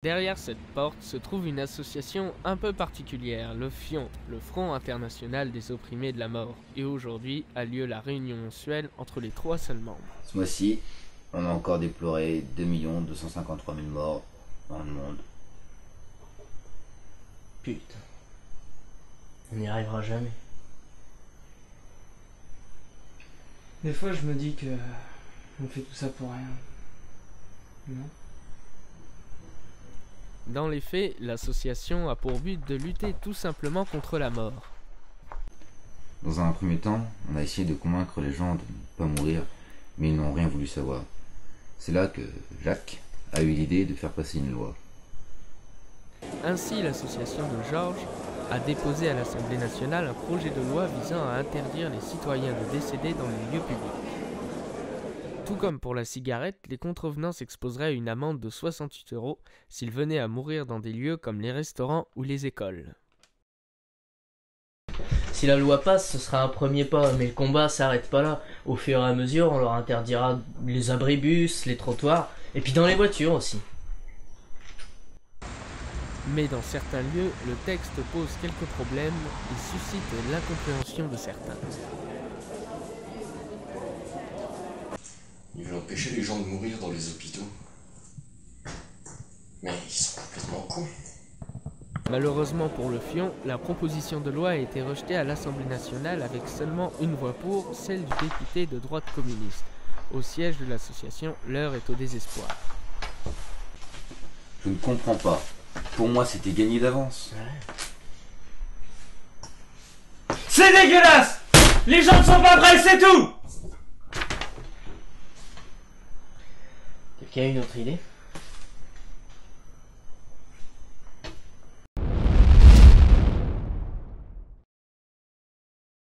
Derrière cette porte se trouve une association un peu particulière, le FION, le Front International des Opprimés de la Mort. Et aujourd'hui a lieu la réunion mensuelle entre les trois seuls membres. Ce mois-ci, on a encore déploré 2 253 000 morts dans le monde. Putain. On n'y arrivera jamais. Des fois, je me dis que on fait tout ça pour rien. Non? Dans les faits, l'association a pour but de lutter tout simplement contre la mort. Dans un premier temps, on a essayé de convaincre les gens de ne pas mourir, mais ils n'ont rien voulu savoir. C'est là que Jacques a eu l'idée de faire passer une loi. Ainsi, l'association de Georges a déposé à l'Assemblée nationale un projet de loi visant à interdire les citoyens de décéder dans les lieux publics. Tout comme pour la cigarette, les contrevenants s'exposeraient à une amende de 68 € s'ils venaient à mourir dans des lieux comme les restaurants ou les écoles. Si la loi passe, ce sera un premier pas, mais le combat s'arrête pas là. Au fur et à mesure, on leur interdira les abribus, les trottoirs, et puis dans les voitures aussi. Mais dans certains lieux, le texte pose quelques problèmes et suscite l'incompréhension de certains. Ils veulent empêcher les gens de mourir dans les hôpitaux. Mais ils sont complètement cons. Malheureusement pour le FION, la proposition de loi a été rejetée à l'Assemblée nationale avec seulement une voix pour, celle du député de droite communiste. Au siège de l'association, l'heure est au désespoir. Je ne comprends pas. Pour moi, c'était gagné d'avance. C'est dégueulasse! Les gens ne sont pas prêts, c'est tout! Quelqu'un a une autre idée ?